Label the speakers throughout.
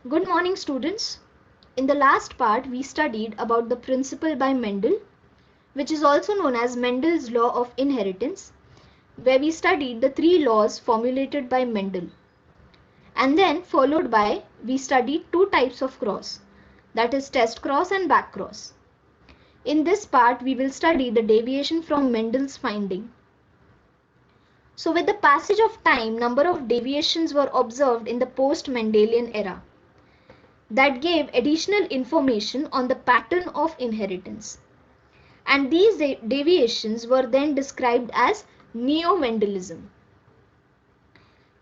Speaker 1: Good morning, students. In the last part, we studied about the principle by Mendel, which is also known as Mendel's law of inheritance, where we studied the three laws formulated by Mendel. And then followed by, we studied two types of cross, that is test cross and back cross. In this part, we will study the deviation from Mendel's finding. So with the passage of time, number of deviations were observed in the post-Mendelian era that gave additional information on the pattern of inheritance. And these deviations were then described as neo-Mendelism.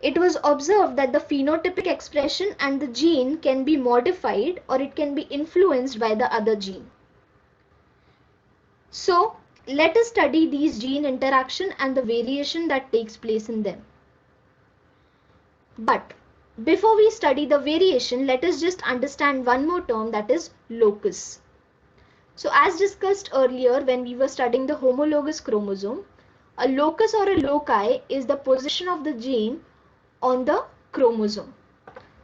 Speaker 1: It was observed that the phenotypic expression and the gene can be modified or it can be influenced by the other gene. So, let us study these gene interaction and the variation that takes place in them. But before we study the variation, let us just understand one more term, that is locus. So as discussed earlier when we were studying the homologous chromosome, a locus or a loci is the position of the gene on the chromosome.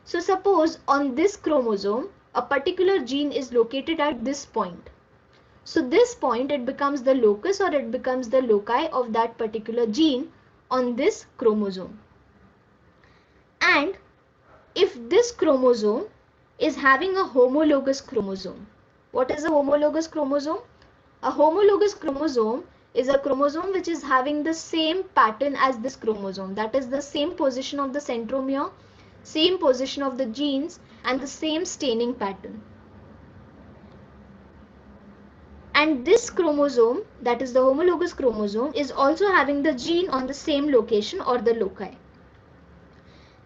Speaker 1: So suppose on this chromosome, a particular gene is located at this point. So this point, it becomes the locus or it becomes the loci of that particular gene on this chromosome. And if this chromosome is having a homologous chromosome, what is a homologous chromosome? A homologous chromosome is a chromosome which is having the same pattern as this chromosome, that is the same position of the centromere, same position of the genes and the same staining pattern. And this chromosome, that is the homologous chromosome, is also having the gene on the same location or the loci.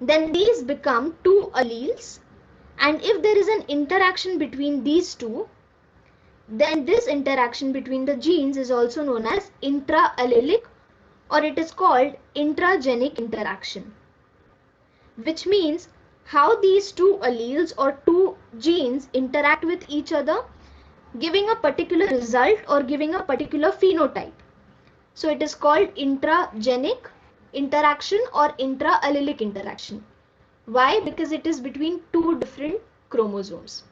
Speaker 1: Then these become two alleles, and if there is an interaction between these two, then this interaction between the genes is also known as intra-allelic, or it is called intragenic interaction, which means how these two alleles or two genes interact with each other, giving a particular result or giving a particular phenotype. So it is called intragenic interaction or intra-allelic interaction. Why? Because it is between two different chromosomes.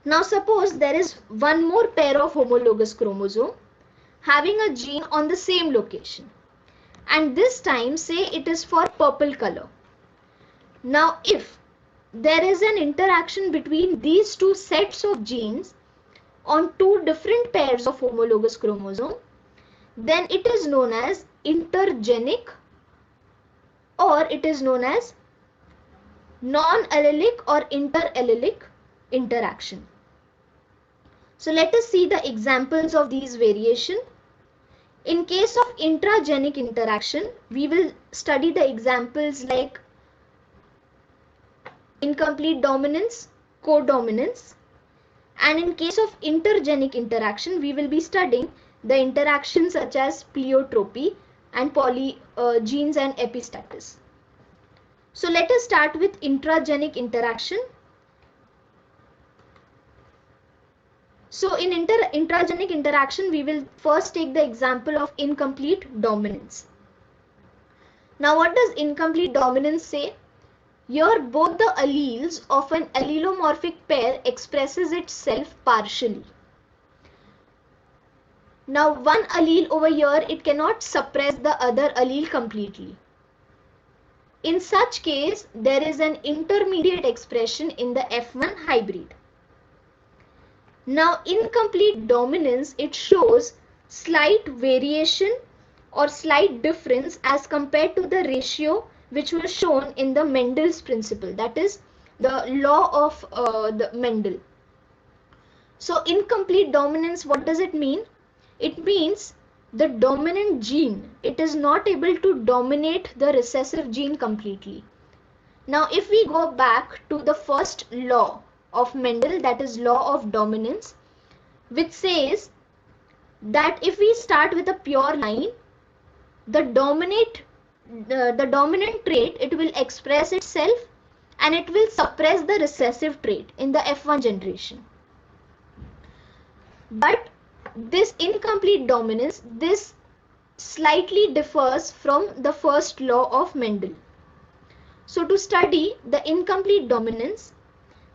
Speaker 1: Now suppose there is one more pair of homologous chromosome having a gene on the same location, and this time say it is for purple color. Now if there is an interaction between these two sets of genes on two different pairs of homologous chromosome, then it is known as intergenic or it is known as non-allelic or interallelic interaction. So let us see the examples of these variation. In case of intragenic interaction, we will study the examples like incomplete dominance, codominance. And in case of intergenic interaction, we will be studying the interactions such as pleiotropy and polygenes and epistatus. So let us start with intragenic interaction. So in intragenic interaction, we will first take the example of incomplete dominance. Now what does incomplete dominance say? Here both the alleles of an allelomorphic pair expresses itself partially. Now one allele over here, it cannot suppress the other allele completely. In such case, there is an intermediate expression in the F1 hybrid. Now incomplete dominance, it shows slight variation or slight difference as compared to the ratio which was shown in the Mendel's principle, that is the law of the Mendel. So incomplete dominance, what does it mean? It means the dominant gene, it is not able to dominate the recessive gene completely. Now if we go back to the first law of Mendel, that is law of dominance, which says that if we start with a pure line, the dominant trait, it will express itself and it will suppress the recessive trait in the F1 generation. But this incomplete dominance, this slightly differs from the first law of Mendel. So to study the incomplete dominance,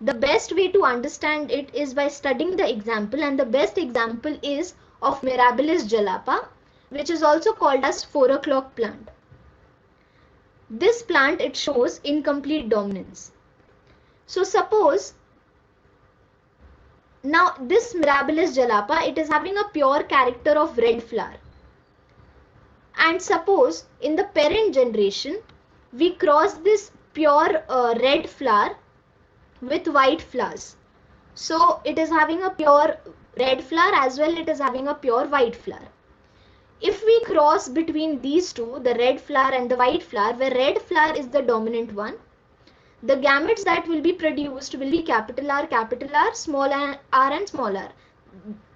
Speaker 1: the best way to understand it is by studying the example, and the best example is of Mirabilis jalapa, which is also called as 4 o'clock plant. This plant, it shows incomplete dominance. So suppose now this Mirabilis jalapa, it is having a pure character of red flower. And suppose in the parent generation, we cross this pure red flower with white flowers. So it is having a pure red flower as well, it is having a pure white flower. If we cross between these two, the red flower and the white flower, where red flower is the dominant one, the gametes that will be produced will be capital R, small r and small r.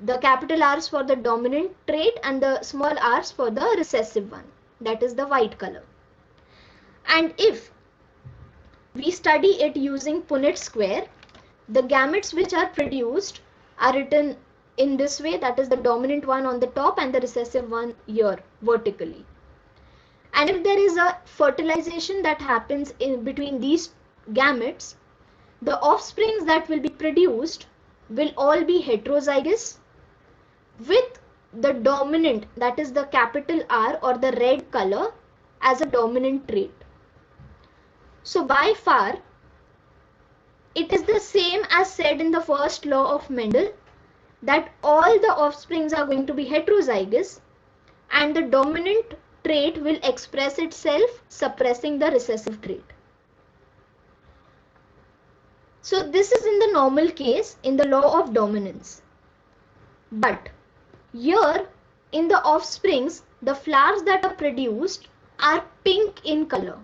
Speaker 1: The capital R's for the dominant trait and the small r's for the recessive one, that is the white color. And if we study it using Punnett square, the gametes which are produced are written in this way, that is the dominant one on the top and the recessive one here vertically. And if there is a fertilization that happens in between these gametes, the offsprings that will be produced will all be heterozygous with the dominant, that is the capital R or the red color, as a dominant trait. So by far, it is the same as said in the first law of Mendel, that all the offsprings are going to be heterozygous and the dominant trait will express itself suppressing the recessive trait. So this is in the normal case in the law of dominance. But here in the offsprings, the flowers that are produced are pink in color.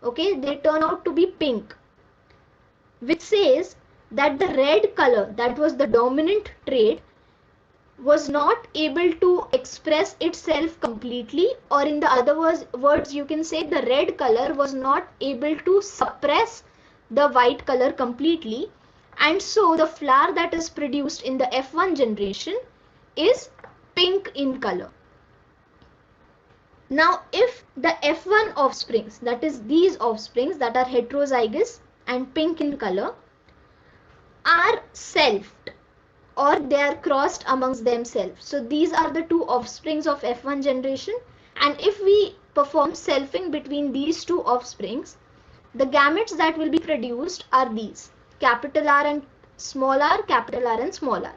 Speaker 1: Okay, they turn out to be pink, which says that the red color, that was the dominant trait, was not able to express itself completely, or in the other words you can say the red color was not able to suppress the white color completely, and so the flower that is produced in the F1 generation is pink in color. Now if the F1 offsprings, that is these offsprings that are heterozygous and pink in color, are selfed or they are crossed amongst themselves. So these are the two offsprings of F1 generation, and if we perform selfing between these two offsprings, the gametes that will be produced are these, capital R and small r, capital R and small r.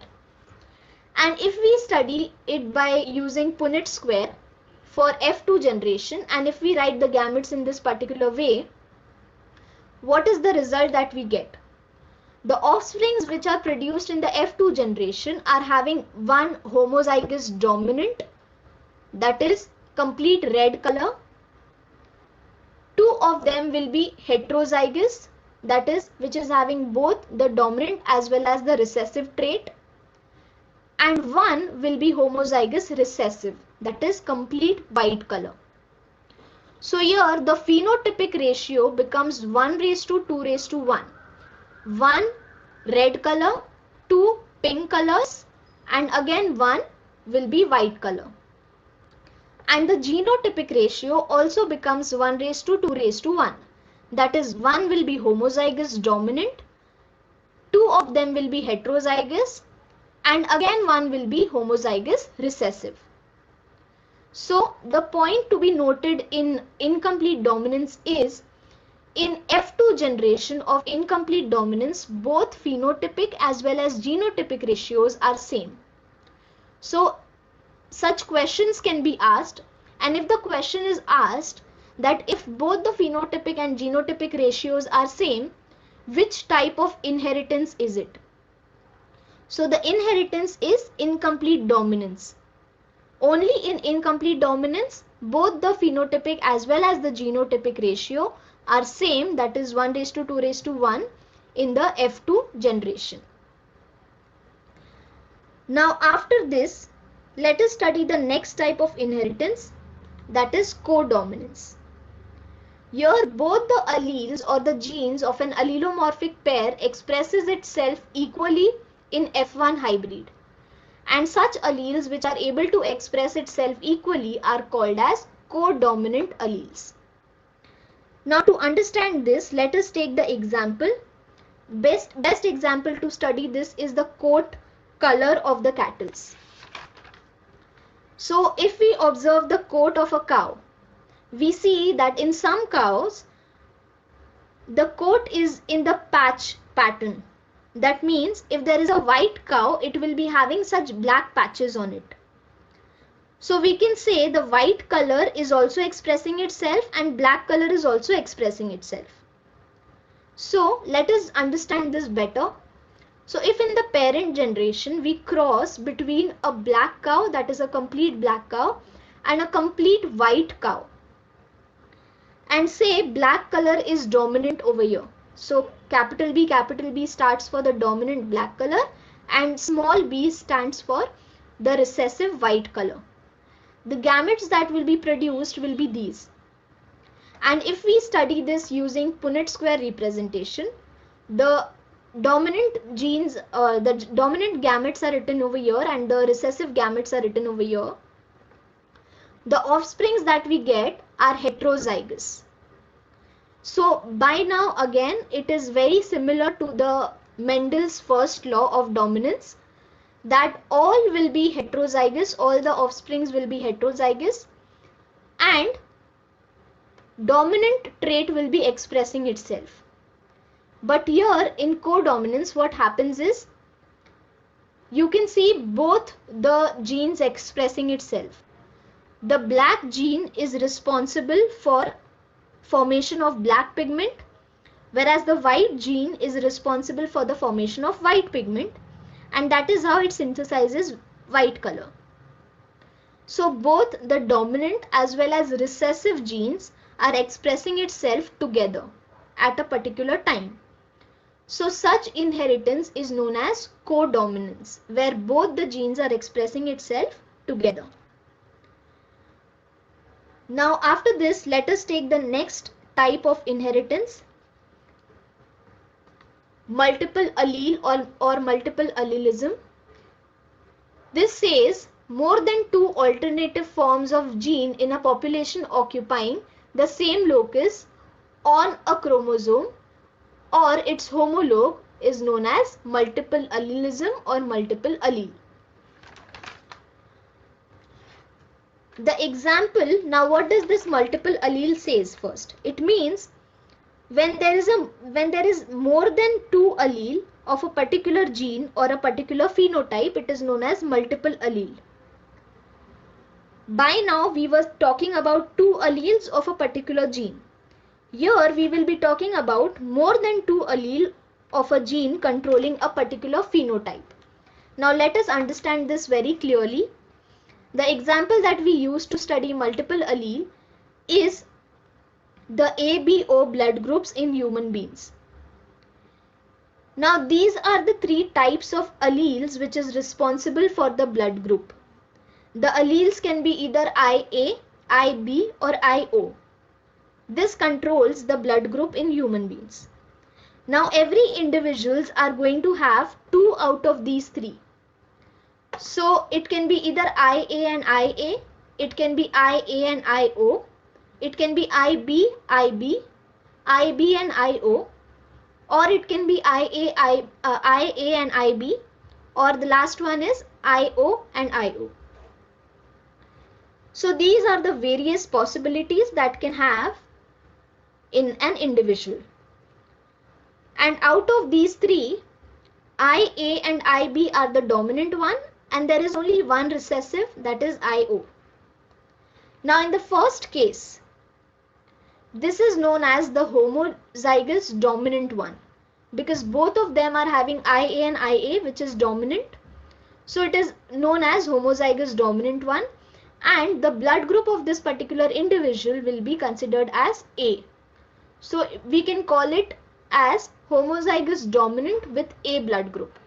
Speaker 1: And if we study it by using Punnett square for F2 generation, and if we write the gametes in this particular way, what is the result that we get? The offsprings which are produced in the F2 generation are having one homozygous dominant, that is complete red color. Two of them will be heterozygous, that is which is having both the dominant as well as the recessive trait. And one will be homozygous recessive, that is complete white color. So here the phenotypic ratio becomes 1:2:1. 1 red color, 2 pink colors, and again 1 will be white color. And the genotypic ratio also becomes 1:2:1. That is 1 will be homozygous dominant, 2 of them will be heterozygous, and again 1 will be homozygous recessive. So the point to be noted in incomplete dominance is, in F2 generation of incomplete dominance, both phenotypic as well as genotypic ratios are same. So such questions can be asked, and if the question is asked that if both the phenotypic and genotypic ratios are same, which type of inheritance is it? So the inheritance is incomplete dominance. Only in incomplete dominance, both the phenotypic as well as the genotypic ratio are same, that is 1:2:1 in the F2 generation. Now after this, let us study the next type of inheritance, that is codominance. Here both the alleles or the genes of an allelomorphic pair expresses itself equally in F1 hybrid, and such alleles which are able to express itself equally are called as codominant alleles. Now to understand this, let us take the example. Best example to study this is the coat color of the cattle. So if we observe the coat of a cow, we see that in some cows, the coat is in the patch pattern. That means if there is a white cow, it will be having such black patches on it. So we can say the white color is also expressing itself and black color is also expressing itself. So let us understand this better. So if in the parent generation we cross between a black cow, that is a complete black cow, and a complete white cow, and say black color is dominant over here. So capital B starts for the dominant black color and small b stands for the recessive white color. The gametes that will be produced will be these. And if we study this using Punnett square representation, the dominant genes, the dominant gametes are written over here and the recessive gametes are written over here. The offsprings that we get are heterozygous. So by now again it is very similar to the Mendel's first law of dominance, that all will be heterozygous, all the offsprings will be heterozygous, and dominant trait will be expressing itself. But here in codominance what happens is, you can see both the genes expressing itself. The black gene is responsible for formation of black pigment, whereas the white gene is responsible for the formation of white pigment, and that is how it synthesizes white color. So both the dominant as well as recessive genes are expressing itself together at a particular time. So such inheritance is known as codominance, where both the genes are expressing itself together. Now after this, let us take the next type of inheritance, multiple allele or multiple allelism. This says more than two alternative forms of gene in a population occupying the same locus on a chromosome or its homologue is known as multiple allelism or multiple allele. The example, now what does this multiple allele says first? It means when there is more than two allele of a particular gene or a particular phenotype, it is known as multiple allele. By now we were talking about two alleles of a particular gene. Here we will be talking about more than two allele of a gene controlling a particular phenotype. Now let us understand this very clearly. The example that we use to study multiple allele is the ABO blood groups in human beings. Now these are the three types of alleles which is responsible for the blood group. The alleles can be either IA, IB or IO. This controls the blood group in human beings. Now every individuals are going to have two out of these three. So it can be either IA and IA, it can be IA and IO, it can be IB, IB, IB and IO, or it can be IA and IB, or the last one is IO and IO. So these are the various possibilities that can have in an individual. And out of these three, IA and IB are the dominant one, and there is only one recessive, that is IO. Now in the first case, this is known as the homozygous dominant one, because both of them are having IA and IA, which is dominant. So it is known as homozygous dominant one, and the blood group of this particular individual will be considered as A. So we can call it as homozygous dominant with A blood group.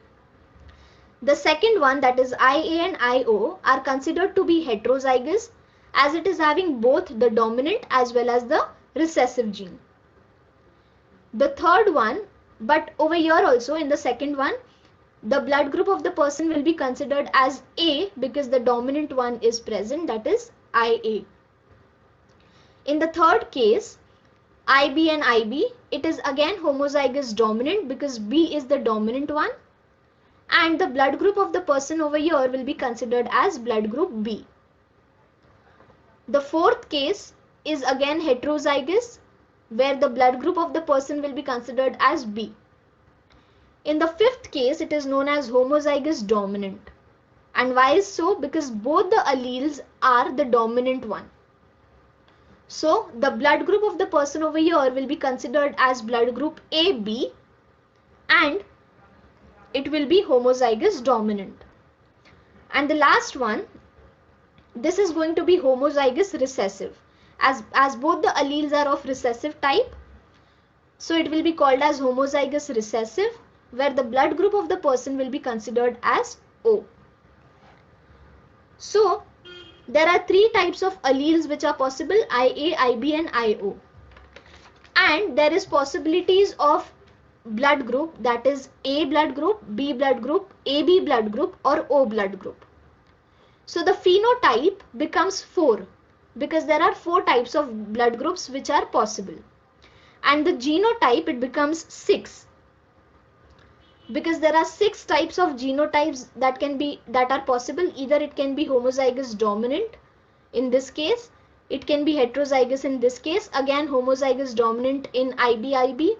Speaker 1: The second one, that is IA and IO, are considered to be heterozygous as it is having both the dominant as well as the recessive gene. The third one, but over here also in the second one, the blood group of the person will be considered as A because the dominant one is present, that is IA. In the third case, IB and IB, it is again homozygous dominant because B is the dominant one, and the blood group of the person over here will be considered as blood group B. The fourth case is again heterozygous, where the blood group of the person will be considered as B. In the fifth case, it is known as homozygous dominant. And why is so? Because both the alleles are the dominant one. So the blood group of the person over here will be considered as blood group AB, and it will be homozygous dominant. And the last one, this is going to be homozygous recessive. As both the alleles are of recessive type, so it will be called as homozygous recessive, where the blood group of the person will be considered as O. So there are three types of alleles which are possible: IA, IB and IO. And there is possibilities of blood group, that is A blood group, B blood group, AB blood group or O blood group. So the phenotype becomes 4 because there are 4 types of blood groups which are possible. And the genotype, it becomes 6 because there are 6 types of genotypes that are possible. Either it can be homozygous dominant in this case, it can be heterozygous in this case, again homozygous dominant in IB,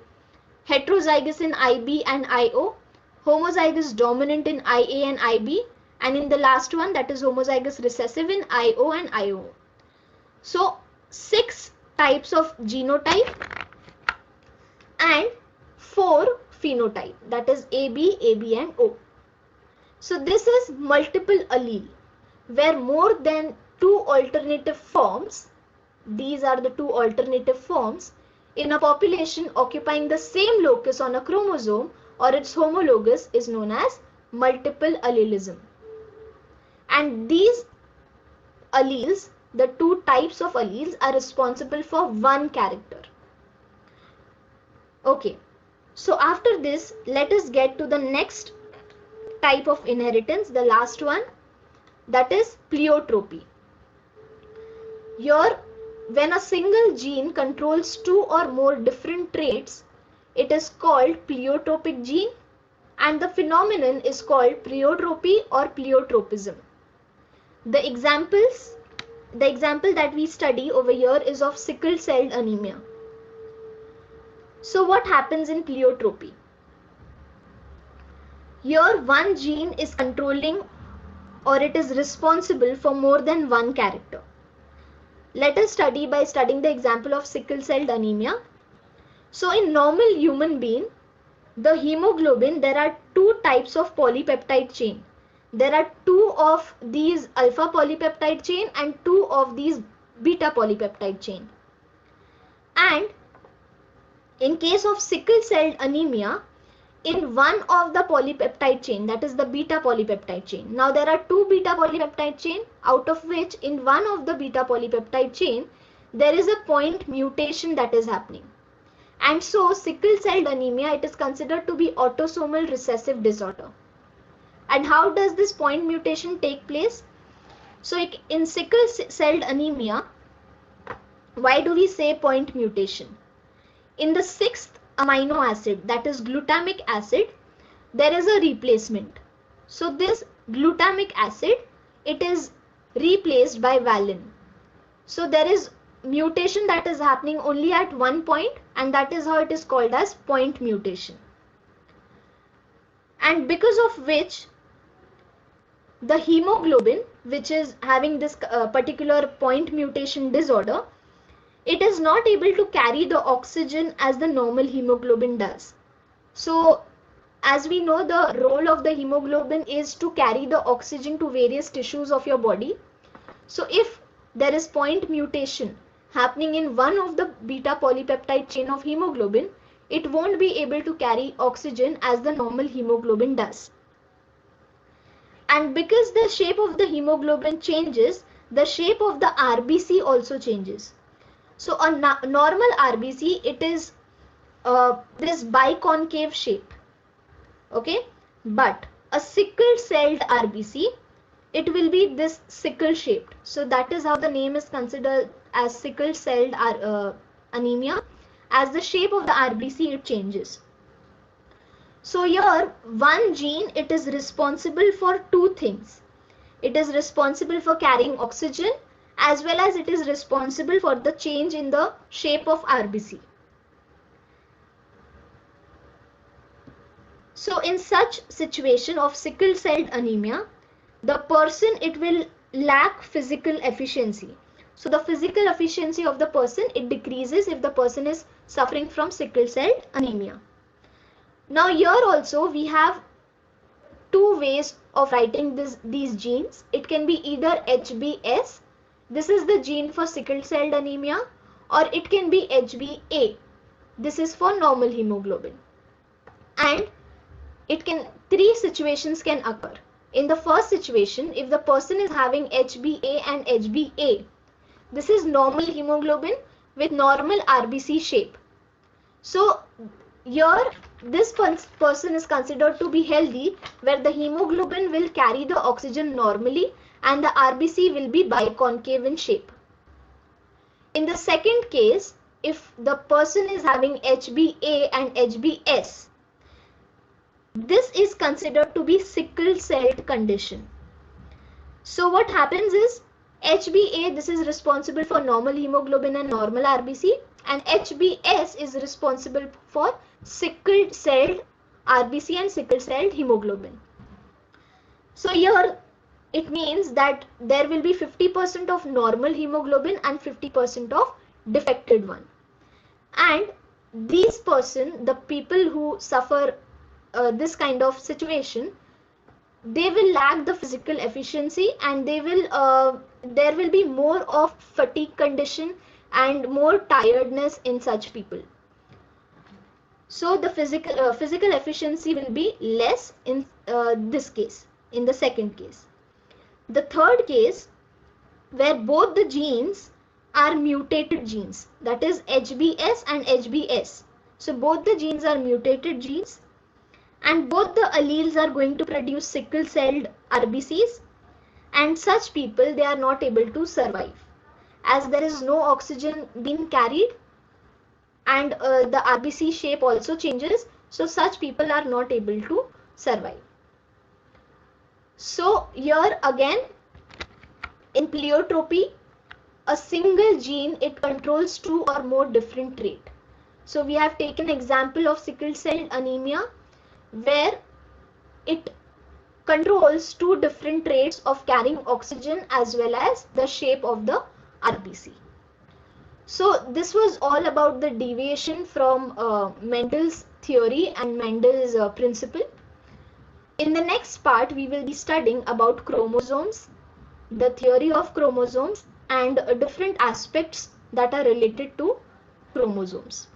Speaker 1: heterozygous in IB and IO, homozygous dominant in IA and IB, and in the last one, that is homozygous recessive in IO and IO. So 6 types of genotype and 4 phenotype, that is AB, AB and O. So this is multiple allele, where more than 2 alternative forms, these are the 2 alternative forms, in a population occupying the same locus on a chromosome or its homologous is known as multiple allelism. And these alleles, the 2 types of alleles, are responsible for one character. Okay, so after this, let us get to the next type of inheritance, the last one, that is pleiotropy. Here, when a single gene controls 2 or more different traits, it is called pleiotropic gene, and the phenomenon is called pleiotropy or pleiotropism. The example that we study over here is of sickle cell anemia. So what happens in pleiotropy? Here one gene is controlling, or it is responsible for more than one character. Let us study by studying the example of sickle cell anemia. So in normal human being, the hemoglobin, there are 2 types of polypeptide chain. There are 2 of these alpha polypeptide chain and 2 of these beta polypeptide chain. And in case of sickle cell anemia, in one of the polypeptide chain, that is the beta polypeptide chain. Now there are 2 beta polypeptide chain, out of which in one of the beta polypeptide chain, there is a point mutation that is happening. And so sickle cell anemia, it is considered to be autosomal recessive disorder. And how does this point mutation take place? So in sickle cell anemia, why do we say point mutation? In the 6th amino acid, that is glutamic acid, there is a replacement. So this glutamic acid, it is replaced by valine. So there is mutation that is happening only at one point, and that is how it is called as point mutation. And because of which the hemoglobin, which is having this particular point mutation disorder, it is not able to carry the oxygen as the normal hemoglobin does. So as we know, the role of the hemoglobin is to carry the oxygen to various tissues of your body. So if there is point mutation happening in one of the beta polypeptide chain of hemoglobin, it won't be able to carry oxygen as the normal hemoglobin does. And because the shape of the hemoglobin changes, the shape of the RBC also changes. So a normal RBC, it is this biconcave shape, okay, but a sickle celled RBC, it will be this sickle shaped. So that is how the name is considered as sickle celled anemia. as the shape of the RBC it changes. So here one gene, it is responsible for two things. It is responsible for carrying oxygen as well as it is responsible for the change in the shape of RBC. So in such situation of sickle cell anemia, the person, it will lack physical efficiency. So the physical efficiency of the person, it decreases if the person is suffering from sickle cell anemia. Now here also we have two ways of writing these genes. It can be either HbS, this is the gene for sickle cell anemia, or it can be HbA, this is for normal hemoglobin. And it can, three situations can occur. In the first situation, if the person is having HbA and HbA, this is normal hemoglobin with normal RBC shape. So here this person is considered to be healthy, where the hemoglobin will carry the oxygen normally and the RBC will be biconcave in shape. In the second case, if the person is having HbA and HbS, this is considered to be sickle cell condition. So what happens is, HbA, this is responsible for normal hemoglobin and normal RBC, and HbS is responsible for sickle cell RBC and sickle cell hemoglobin. So here it means that there will be 50% of normal hemoglobin and 50% of defected one. And these person, the people who suffer this kind of situation, they will lack the physical efficiency and they will there will be more of fatigue condition and more tiredness in such people. So the physical efficiency will be less in this case, in the second case. The third case, where both the genes are mutated genes, that is HbS and HbS. So both the genes are mutated genes and both the alleles are going to produce sickle cell RBCs, and such people, they are not able to survive as there is no oxygen being carried and the RBC shape also changes. So such people are not able to survive. So here again, in pleiotropy, a single gene, it controls two or more different traits. So we have taken example of sickle cell anemia, where it controls two different traits of carrying oxygen as well as the shape of the RBC. So this was all about the deviation from Mendel's theory and Mendel's principle. In the next part, we will be studying about chromosomes, the theory of chromosomes, and different aspects that are related to chromosomes.